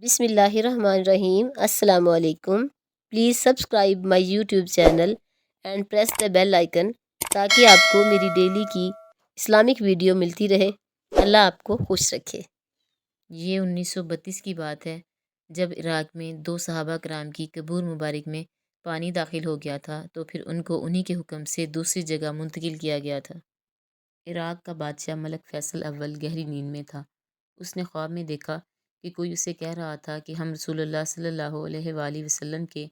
بسم اللہ الرحمن الرحیم۔ السلام علیکم۔ Please subscribe my YouTube channel and press the bell icon تاکہ آپ کو میری ڈیلی کی اسلامک ویڈیو ملتی رہے۔ اللہ آپ کو خوش رکھے۔ یہ 1932 کی بات ہے جب عراق میں 2 صحابہ کرام کی قبور مبارک میں پانی داخل ہو گیا تھا تو پھر ان کو انہی کے حکم سے دوسری جگہ منتقل کیا گیا تھا۔ عراق کا بادشاہ ملک فیصل اول گہری نیند میں تھا۔ اس نے خواب میں دیکھا کہ کوئی اسے کہہ رہا تھا کہ ہم رسول اللہ صلی اللہ علیہ وآلہ وسلم کے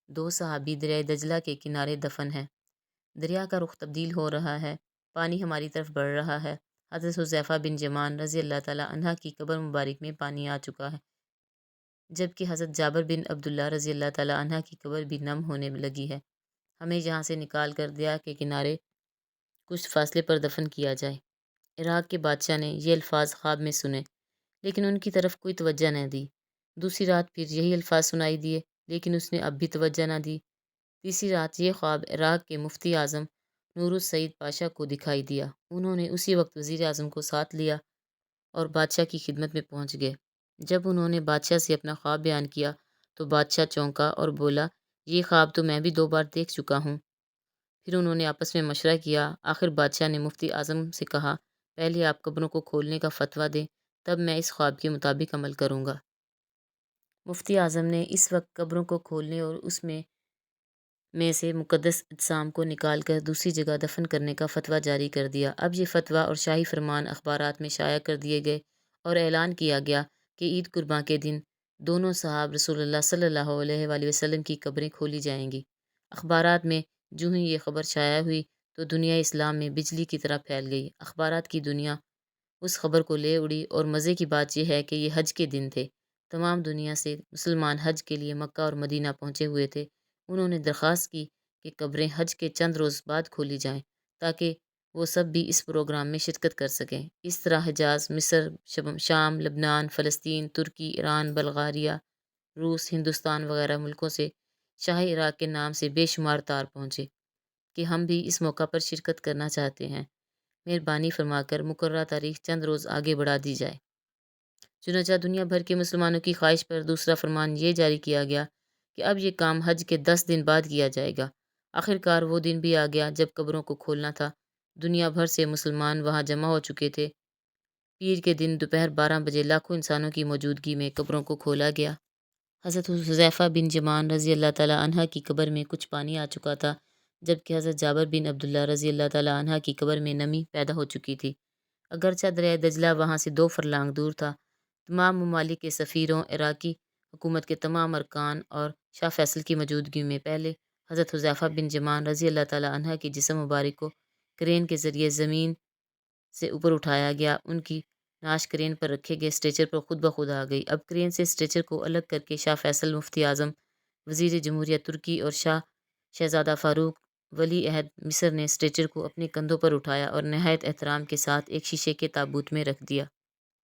2 صحابی دریائے دجلہ کے کنارے دفن ہیں۔ دریا کا رخ تبدیل ہو رہا ہے، پانی ہماری طرف بڑھ رہا ہے۔ حضرت حذیفہ بن یمان رضی اللہ تعالیٰ عنہ کی قبر مبارک میں پانی آ چکا ہے، جبکہ حضرت جابر بن عبداللہ رضی اللہ تعالیٰ عنہ کی قبر بھی نم ہونے لگی ہے۔ ہمیں یہاں سے نکال کر دریا کے کنارے کچھ فاصلے پر دفن کیا جائے۔ عراق کے بادشاہ نے یہ الفاظ خواب میں سنے لیکن ان کی طرف کوئی توجہ نہ دی۔ دوسری رات پھر یہی الفاظ سنائی دیے لیکن اس نے اب بھی توجہ نہ دی۔ تیسری رات یہ خواب عراق کے مفتی اعظم نور السعید پاشا کو دکھائی دیا۔ انہوں نے اسی وقت وزیر اعظم کو ساتھ لیا اور بادشاہ کی خدمت میں پہنچ گئے۔ جب انہوں نے بادشاہ سے اپنا خواب بیان کیا تو بادشاہ چونکا اور بولا، یہ خواب تو میں بھی 2 بار دیکھ چکا ہوں۔ پھر انہوں نے آپس میں مشورہ کیا۔ آخر بادشاہ نے مفتی اعظم سے کہا، پہلے آپ قبروں کو کھولنے کا فتویٰ دیں، تب میں اس خواب کے مطابق عمل کروں گا۔ مفتی اعظم نے اس وقت قبروں کو کھولنے اور اس میں سے مقدس اجسام کو نکال کر دوسری جگہ دفن کرنے کا فتویٰ جاری کر دیا۔ اب یہ فتویٰ اور شاہی فرمان اخبارات میں شائع کر دیے گئے اور اعلان کیا گیا کہ عید قرباں کے دن دونوں صحاب رسول اللہ صلی اللہ علیہ وآلہ وسلم کی قبریں کھولی جائیں گی۔ اخبارات میں جو ہی یہ خبر شائع ہوئی تو دنیا اسلام میں بجلی کی طرح پھیل گئی۔ اخبارات کی دنیا اس خبر کو لے اڑی اور مزے کی بات یہ ہے کہ یہ حج کے دن تھے۔ تمام دنیا سے مسلمان حج کے لیے مکہ اور مدینہ پہنچے ہوئے تھے۔ انہوں نے درخواست کی کہ قبریں حج کے چند روز بعد کھولی جائیں تاکہ وہ سب بھی اس پروگرام میں شرکت کر سکیں۔ اس طرح حجاز، مصر، شام، لبنان، فلسطین، ترکی، ایران، بلغاریہ، روس، ہندوستان وغیرہ ملکوں سے شاہ عراق کے نام سے بے شمار تار پہنچے کہ ہم بھی اس موقع پر شرکت کرنا چاہتے ہیں، مہربانی فرما کر مقررہ تاریخ چند روز آگے بڑھا دی جائے۔ چنانچہ دنیا بھر کے مسلمانوں کی خواہش پر دوسرا فرمان یہ جاری کیا گیا کہ اب یہ کام حج کے 10 دن بعد کیا جائے گا۔ آخرکار وہ دن بھی آ گیا جب قبروں کو کھولنا تھا۔ دنیا بھر سے مسلمان وہاں جمع ہو چکے تھے۔ پیر کے دن دوپہر 12 بجے لاکھوں انسانوں کی موجودگی میں قبروں کو کھولا گیا۔ حضرت حذیفہ بن یمان رضی اللہ تعالیٰ عنہ کی قبر میں کچھ پانی آ چکا تھا، جبکہ حضرت جابر بن عبداللہ رضی اللہ تعالیٰ عنہ کی قبر میں نمی پیدا ہو چکی تھی۔ اگرچہ دریائے دجلہ وہاں سے 2 فرلانگ دور تھا۔ تمام ممالک کے سفیروں، عراقی حکومت کے تمام ارکان اور شاہ فیصل کی موجودگی میں پہلے حضرت حذیفہ بن یمان رضی اللہ تعالیٰ عنہ کی جسم مبارک کو کرین کے ذریعے زمین سے اوپر اٹھایا گیا۔ ان کی نعش کرین پر رکھے گئے اسٹریچر پر خود بخود آ گئی۔ اب کرین سے اسٹریچر کو الگ کر کے شاہ فیصل، مفتی اعظم، وزیر جمہوریہ ترکی اور شہزادہ فاروق ولی عہد مصر نے اسٹریچر کو اپنے کندھوں پر اٹھایا اور نہایت احترام کے ساتھ ایک شیشے کے تابوت میں رکھ دیا۔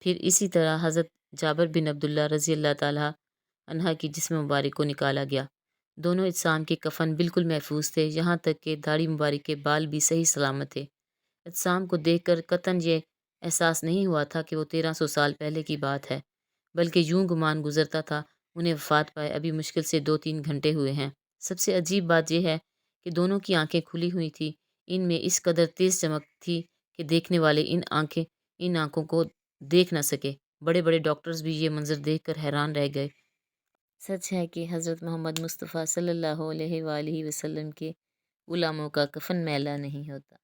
پھر اسی طرح حضرت جابر بن عبداللہ رضی اللہ تعالیٰ عنہ کی جسم مبارک کو نکالا گیا۔ دونوں اجسام کے کفن بالکل محفوظ تھے، یہاں تک کہ داڑھی مبارک کے بال بھی صحیح سلامت تھے۔ اجسام کو دیکھ کر قطعاً یہ احساس نہیں ہوا تھا کہ وہ 1300 سال پہلے کی بات ہے، بلکہ یوں گمان گزرتا تھا انہیں وفات پائے ابھی مشکل سے 2-3 گھنٹے ہوئے ہیں۔ سب سے عجیب بات یہ ہے کہ دونوں کی آنکھیں کھلی ہوئی تھیں۔ ان میں اس قدر تیز چمک تھی کہ دیکھنے والے ان آنکھوں کو دیکھ نہ سکے۔ بڑے بڑے ڈاکٹرز بھی یہ منظر دیکھ کر حیران رہ گئے۔ سچ ہے کہ حضرت محمد مصطفیٰ صلی اللہ علیہ وآلہ وسلم کے غلاموں کا کفن میلا نہیں ہوتا۔